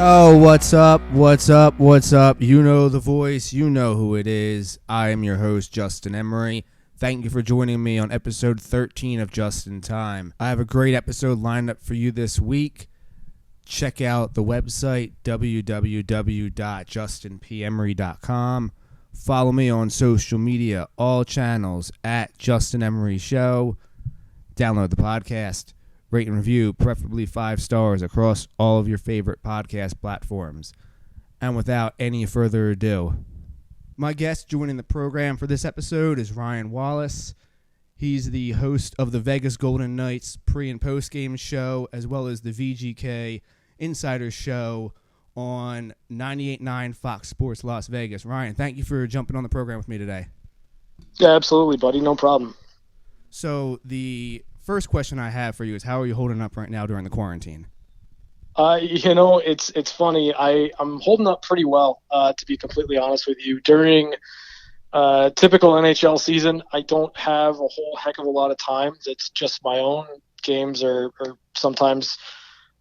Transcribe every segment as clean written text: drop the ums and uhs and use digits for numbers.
Oh, what's up? What's up? What's up? You know the voice. You know who it is. I am your host, Justin Emery. Thank you for joining me on episode 13 of Just in Time. I have a great episode lined up for you this week. Check out the website, www.justinpemery.com. Follow me on social media, all channels, at Justin Emery Show. Download the podcast. Rate and review, preferably 5 stars, across all of your favorite podcast platforms. And without any further ado, my guest joining the program for this episode is Ryan Wallace. He's the host of the Vegas Golden Knights pre- and post-game show, as well as the VGK Insider Show on 98.9 Fox Sports Las Vegas. Ryan, thank you for jumping on the program with me today. Yeah, absolutely, buddy. No problem. So the first question I have for you is, how are you holding up right now during the quarantine? It's funny. I'm holding up pretty well, to be completely honest with you. During typical NHL season, I don't have a whole heck of a lot of time. It's just my own. Games are sometimes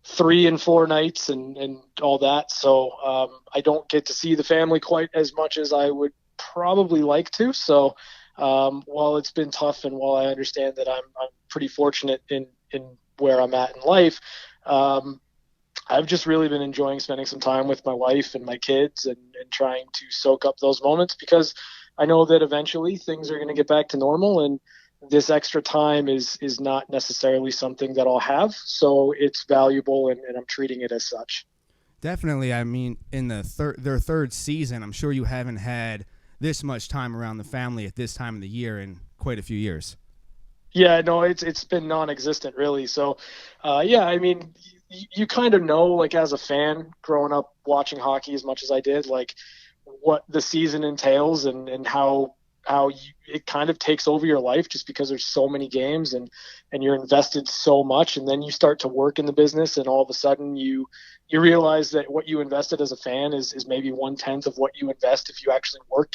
3 and 4 nights and all that. So I don't get to see the family quite as much as I would probably like to. So while it's been tough, and while I understand that I'm pretty fortunate in where I'm at in life, I've just really been enjoying spending some time with my wife and my kids and trying to soak up those moments, because I know that eventually things are going to get back to normal, and this extra time is not necessarily something that I'll have. So it's valuable, and I'm treating it as such. Definitely. I mean, in their third season, I'm sure you haven't had this much time around the family at this time of the year in quite a few years. Yeah, no, it's been non-existent, really. So, I mean, you kind of know, like, as a fan growing up watching hockey as much as I did, like, what the season entails and how it kind of takes over your life, just because there's so many games and you're invested so much. And then you start to work in the business, and all of a sudden you realize that what you invested as a fan is maybe 1/10 of what you invest if you actually work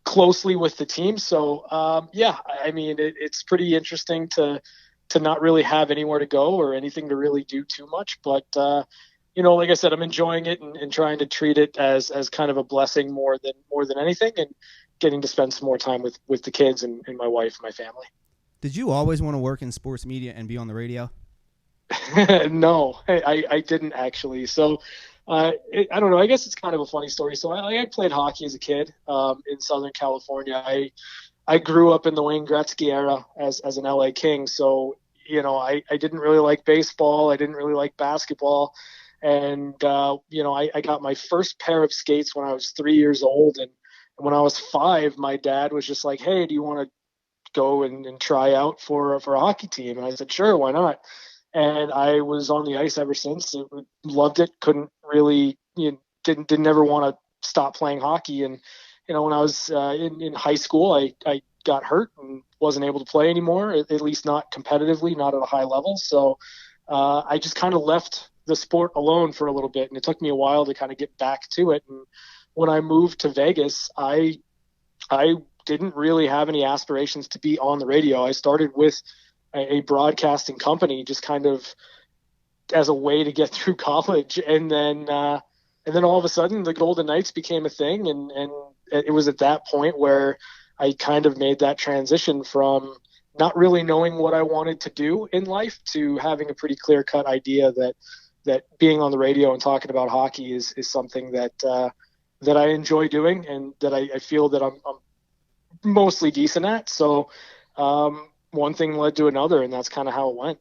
closely with the team. So I mean, it's pretty interesting to not really have anywhere to go or anything to really do too much. But like I said, I'm enjoying it and trying to treat it as kind of a blessing more than anything, and getting to spend some more time with the kids and my wife and my family. Did you always want to work in sports media and be on the radio? No, I didn't actually. So I don't know. I guess it's kind of a funny story. So I played hockey as a kid in Southern California. I grew up in the Wayne Gretzky era as an LA King. So, I didn't really like baseball. I didn't really like basketball. And, I got my first pair of skates when I was 3 years old. And when I was 5, my dad was just like, "Hey, do you want to go and try out for a hockey team?" And I said, "Sure, why not?" And I was on the ice ever since. Loved it. Couldn't really, didn't ever want to stop playing hockey. And, when I was in high school, I got hurt and wasn't able to play anymore, at least not competitively, not at a high level. So I just kind of left the sport alone for a little bit. And it took me a while to kind of get back to it. And when I moved to Vegas, I didn't really have any aspirations to be on the radio. I started with a broadcasting company, just kind of as a way to get through college. And then all of a sudden the Golden Knights became a thing. And it was at that point where I kind of made that transition from not really knowing what I wanted to do in life to having a pretty clear cut idea that being on the radio and talking about hockey is something that I enjoy doing, and that I feel that I'm mostly decent at. So one thing led to another, and that's kind of how it went.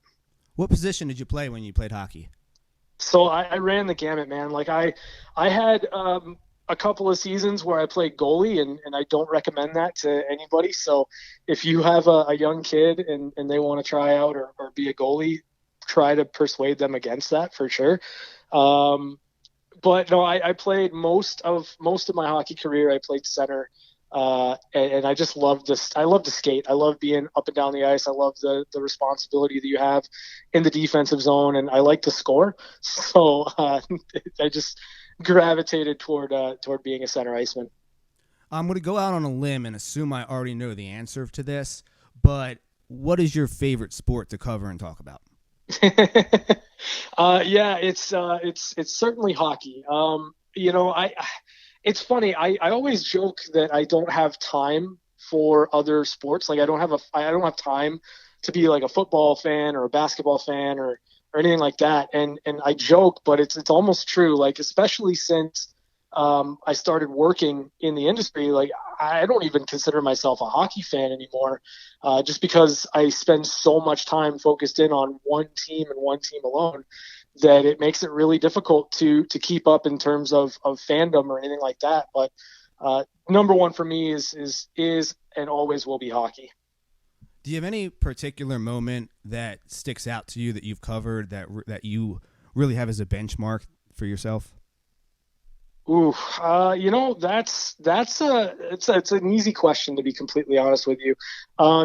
What position did you play when you played hockey? So I ran the gamut, man. Like I had a couple of seasons where I played goalie, and I don't recommend that to anybody. So if you have a young kid and they want to try out or be a goalie, try to persuade them against that for sure. But no, I played most of my hockey career. I played center. And I just love this. I love to skate. I love being up and down the ice. I love the responsibility that you have in the defensive zone, and I like to score. So I just gravitated toward being a center iceman. I'm going to go out on a limb and assume I already know the answer to this, but what is your favorite sport to cover and talk about? Yeah, it's certainly hockey. You know, it's funny. I always joke that I don't have time for other sports. Like I don't have time to be like a football fan or a basketball fan or anything like that. And I joke, but it's almost true. Like especially since I started working in the industry, like I don't even consider myself a hockey fan anymore, just because I spend so much time focused in on one team and one team alone that it makes it really difficult to keep up in terms of fandom or anything like that. But number one for me is and always will be hockey. Do you have any particular moment that sticks out to you that you've covered that you really have as a benchmark for yourself? Ooh, you know, it's an easy question to be completely honest with you.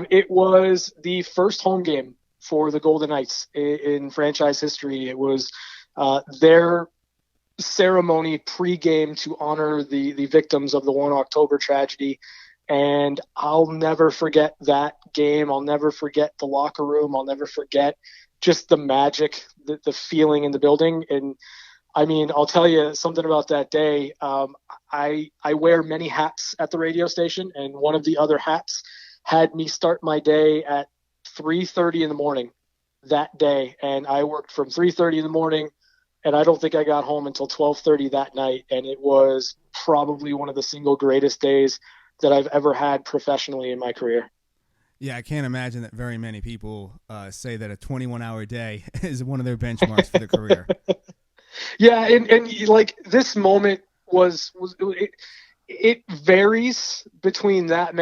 It was the first home game for the Golden Knights in franchise history. It was their ceremony pregame to honor the victims of the 1 October tragedy. And I'll never forget that game. I'll never forget the locker room. I'll never forget just the magic, the feeling in the building. And I mean, I'll tell you something about that day. I wear many hats at the radio station, and one of the other hats had me start my day at 3:30 in the morning that day, and I worked from 3:30 in the morning, and I don't think I got home until 12:30 that night, and it was probably one of the single greatest days that I've ever had professionally in my career. Yeah, I can't imagine that very many people say that a 21-hour day is one of their benchmarks for their career. Yeah, and like this moment was it varies between that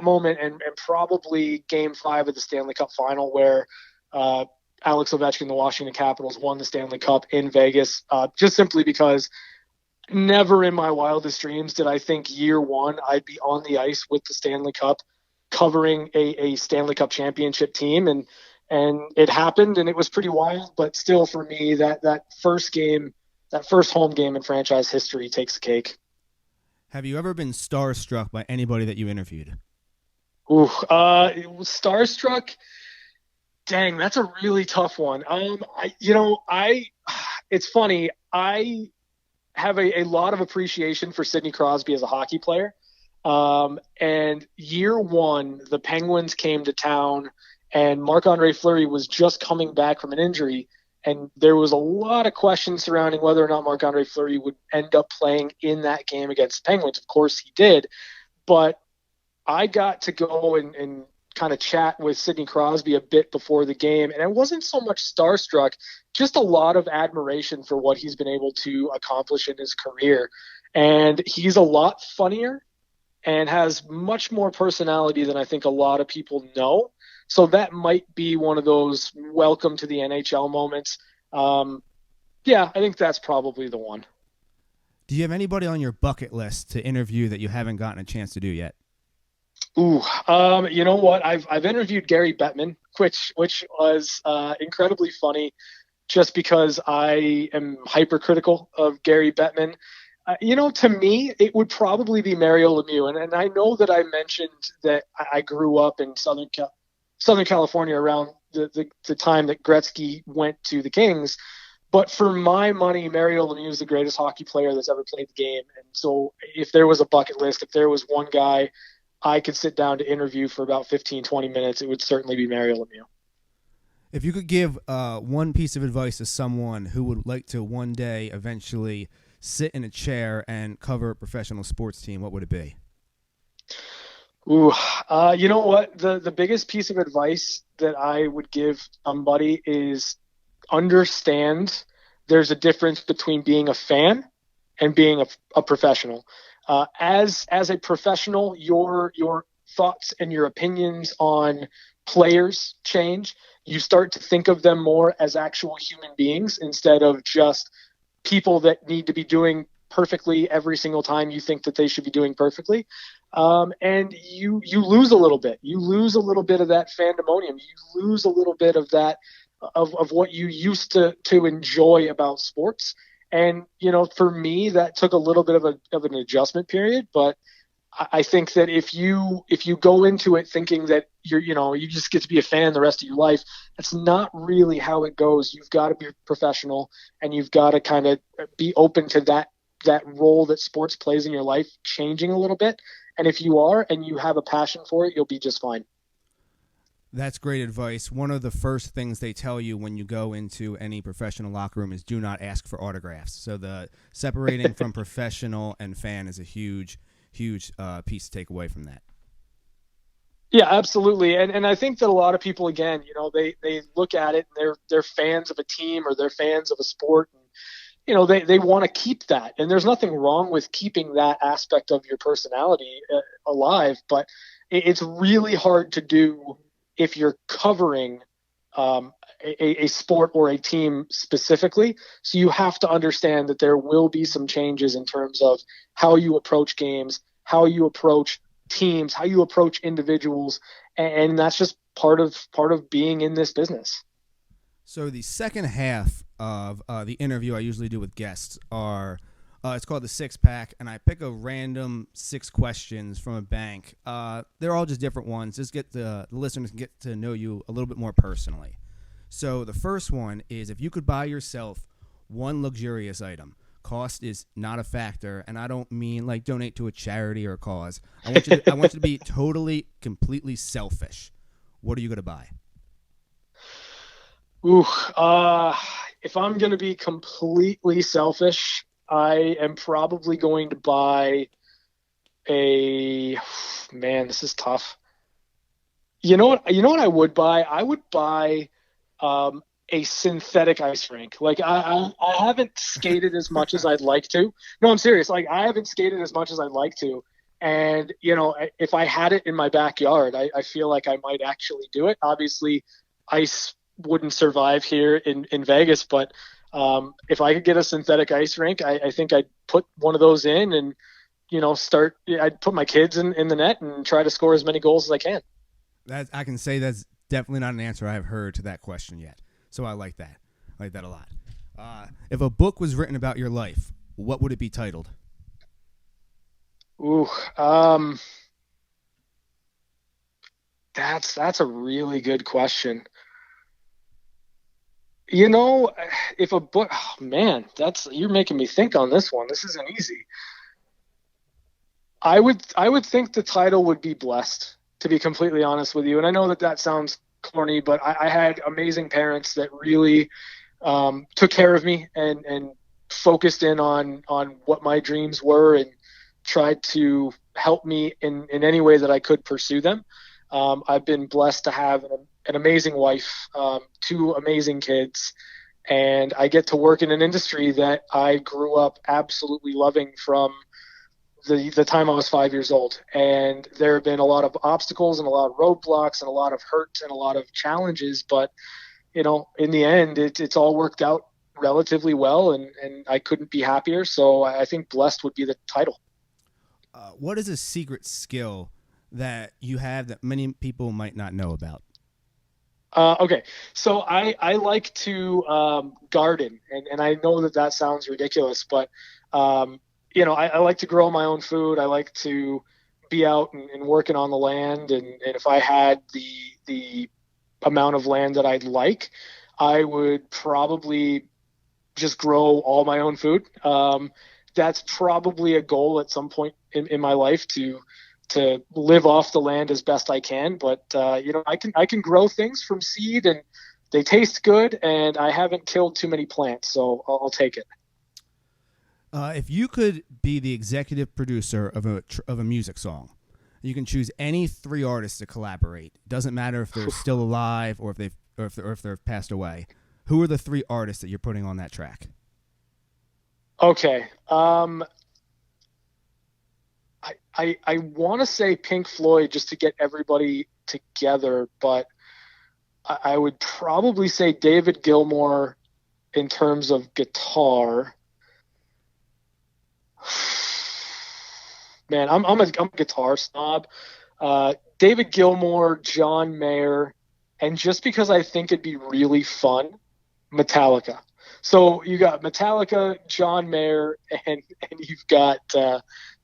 moment and probably Game 5 of the Stanley Cup Final, where Alex Ovechkin, the Washington Capitals, won the Stanley Cup in Vegas. Just simply because never in my wildest dreams did I think year one I'd be on the ice with the Stanley Cup, covering a Stanley Cup championship team, and it happened, and it was pretty wild. But still, for me, that first game, that first home game in franchise history takes the cake. Have you ever been starstruck by anybody that you interviewed? Ooh, starstruck. Dang, that's a really tough one. It's funny. I have a lot of appreciation for Sidney Crosby as a hockey player. And year one, the Penguins came to town, and Marc-Andre Fleury was just coming back from an injury. And there was a lot of questions surrounding whether or not Marc-Andre Fleury would end up playing in that game against the Penguins. Of course, he did. But I got to go and kind of chat with Sidney Crosby a bit before the game, and it wasn't so much starstruck, just a lot of admiration for what he's been able to accomplish in his career. And he's a lot funnier and has much more personality than I think a lot of people know. So that might be one of those welcome to the NHL moments. Yeah, I think that's probably the one. Do you have anybody on your bucket list to interview that you haven't gotten a chance to do yet? Ooh, you know what? I've interviewed Gary Bettman, which was incredibly funny, just because I am hypercritical of Gary Bettman. You know, to me, it would probably be Mario Lemieux, and I know that I mentioned that I grew up in Southern California around the time that Gretzky went to the Kings. But for my money, Mario Lemieux is the greatest hockey player that's ever played the game. And so if there was a bucket list, if there was one guy I could sit down to interview for about 15, 20 minutes, it would certainly be Mario Lemieux. If you could give one piece of advice to someone who would like to one day eventually sit in a chair and cover a professional sports team, what would it be? Ooh, you know what? The biggest piece of advice that I would give somebody is understand there's a difference between being a fan and being a professional. As a professional, your thoughts and your opinions on players change. You start to think of them more as actual human beings instead of just people that need to be doing perfectly every single time you think that they should be doing perfectly. And you lose a little bit. You lose a little bit of that fandemonium. You lose a little bit of that of what you used to enjoy about sports. And, you know, for me, that took a little bit of an adjustment period, but I think that if you go into it thinking that you just get to be a fan the rest of your life, that's not really how it goes. You've got to be professional, and you've got to kind of be open to that role that sports plays in your life changing a little bit. And if you are and you have a passion for it, you'll be just fine. That's great advice. One of the first things they tell you when you go into any professional locker room is do not ask for autographs. So the separating from professional and fan is a huge piece to take away from that. Yeah, absolutely. And I think that a lot of people, again, they look at it and they're fans of a team or they're fans of a sport. And, they want to keep that. And there's nothing wrong with keeping that aspect of your personality alive. But it's really hard to do if you're covering a sport or a team specifically. So you have to understand that there will be some changes in terms of how you approach games, how you approach teams, how you approach individuals. And that's just part of being in this business. So the second half of the interview I usually do with guests are it's called the Six Pack, and I pick a random 6 questions from a bank. They're all just different ones. Just get the listeners can get to know you a little bit more personally. So the first one is, if you could buy yourself one luxurious item, cost is not a factor, and I don't mean like donate to a charity or a cause. I want you to be totally, completely selfish. What are you going to buy? Ooh, if I'm going to be completely selfish, I am probably going to buy this is tough. You know what I would buy? I would buy a synthetic ice rink. Like I haven't skated as much as I'd like to. No, I'm serious. Like I haven't skated as much as I'd like to. And, if I had it in my backyard, I feel like I might actually do it. Obviously, ice wouldn't survive here in Vegas, but if I could get a synthetic ice rink, I think I'd put one of those in and, I'd put my kids in the net and try to score as many goals as I can. I can say that's definitely not an answer I've heard to that question yet. So I like that. I like that a lot. If a book was written about your life, what would it be titled? Ooh, that's a really good question. If a book, oh man, you're making me think on this one. This isn't easy. I would think the title would be Blessed, to be completely honest with you. And I know that sounds corny, but I had amazing parents that really took care of me and focused in on what my dreams were and tried to help me in any way that I could pursue them. I've been blessed to have an amazing wife, 2 amazing kids, and I get to work in an industry that I grew up absolutely loving from the time I was 5 years old. And there have been a lot of obstacles and a lot of roadblocks and a lot of hurt and a lot of challenges, but in the end, it's all worked out relatively well, and I couldn't be happier. So I think Blessed would be the title. What is a secret skill that you have that many people might not know about? Okay, so I like to garden, and I know that sounds ridiculous, but I like to grow my own food. I like to be out and working on the land, and if I had the amount of land that I'd like, I would probably just grow all my own food. That's probably a goal at some point in my life to live off the land as best I can. But I can grow things from seed, and they taste good, and I haven't killed too many plants, so I'll take it. If you could be the executive producer of a music song, you can choose any 3 artists to collaborate. Doesn't matter if they're still alive or if they've passed away. Who are the 3 artists that you're putting on that track? Okay. I want to say Pink Floyd just to get everybody together, but I would probably say David Gilmour in terms of guitar. Man, I'm a guitar snob. David Gilmour, John Mayer, and just because I think it'd be really fun, Metallica. So you got Metallica, John Mayer, and you've got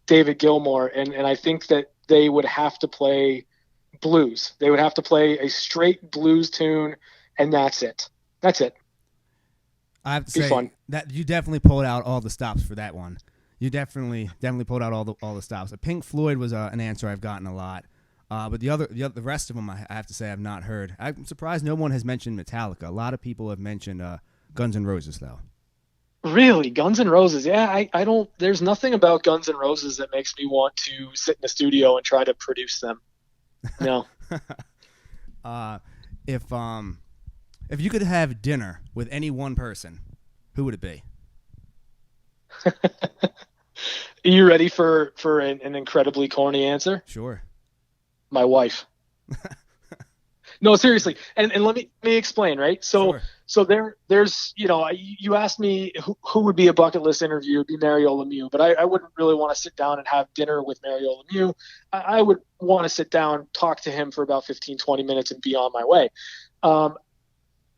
David Gilmour, and I think that they would have to play blues. They would have to play a straight blues tune, and that's it. That's it. I have to say fun. that you definitely pulled out all the stops for that one. You definitely pulled out all the stops. Pink Floyd was an answer I've gotten a lot, but the rest of them I have to say I've not heard. I'm surprised no one has mentioned Metallica. A lot of people have mentioned Guns N' Roses though. Really, Guns N' Roses? Yeah, I don't. There's nothing about Guns N' Roses that makes me want to sit in the studio and try to produce them. No. If you could have dinner with any one person, who would it be? Are you ready for an incredibly corny answer? Sure. My wife. No, seriously. And let me explain, right? So Sure. So there's, you asked me who would be a bucket list interview. It would be Mario Lemieux, but I wouldn't really want to sit down and have dinner with Mario Lemieux. I would want to sit down, talk to him for about 15, 20 minutes and be on my way.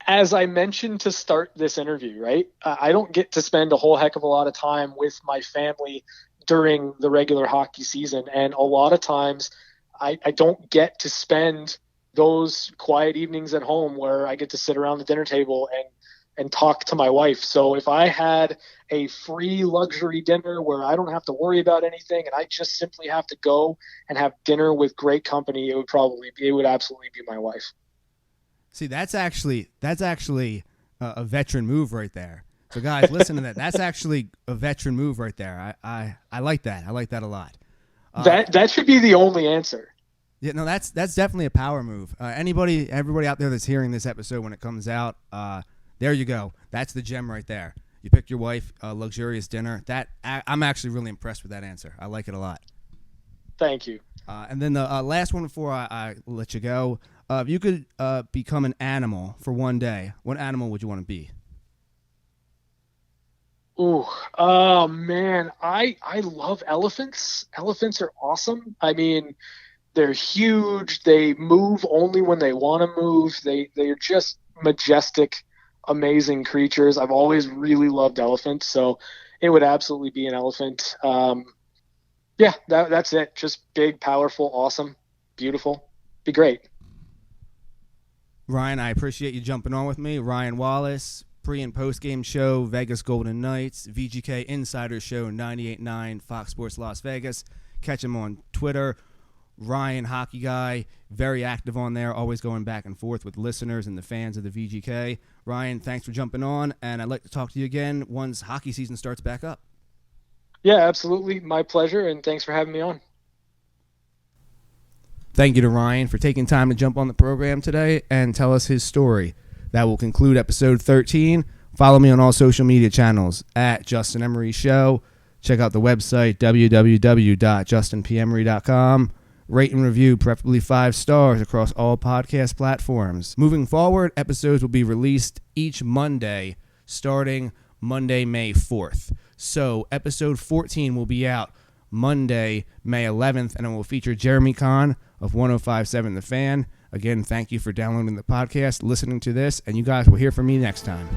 As I mentioned to start this interview, right, I don't get to spend a whole heck of a lot of time with my family during the regular hockey season. And a lot of times I don't get to spend those quiet evenings at home where I get to sit around the dinner table and talk to my wife. So if I had a free luxury dinner where I don't have to worry about anything and I just simply have to go and have dinner with great company, it would absolutely be my wife. See, that's actually a veteran move right there. So guys, listen to that. That's actually a veteran move right there. I like that. I like that a lot. That should be the only answer. Yeah, no, that's definitely a power move. Everybody out there that's hearing this episode when it comes out, there you go. That's the gem right there. You pick your wife a luxurious dinner. I'm actually really impressed with that answer. I like it a lot. Thank you. And then the last one before I let you go, if you could become an animal for one day, what animal would you want to be? Ooh, oh man, I love elephants. Elephants are awesome. I mean, they're huge. They move only when they want to move. They're just majestic, amazing creatures. I've always really loved elephants, so it would absolutely be an elephant. Yeah, that's it. Just big, powerful, awesome, beautiful. Be great. Ryan, I appreciate you jumping on with me. Ryan Wallace, pre- and post-game show, Vegas Golden Knights, VGK Insider Show, 98.9 Fox Sports Las Vegas. Catch him on Twitter. Ryan, hockey guy, very active on there, always going back and forth with listeners and the fans of the VGK. Ryan, thanks for jumping on, and I'd like to talk to you again once hockey season starts back up. Yeah, absolutely. My pleasure, and thanks for having me on. Thank you to Ryan for taking time to jump on the program today and tell us his story. That will conclude episode 13. Follow me on all social media channels at Justin Emery Show. Check out the website, www.justinpemery.com. Rate and review, preferably 5 stars, across all podcast platforms. Moving forward, episodes will be released each Monday, starting Monday, May 4th. So, episode 14 will be out Monday, May 11th, and it will feature Jeremy Kahn of 105.7 The Fan. Again, thank you for downloading the podcast, listening to this, and you guys will hear from me next time.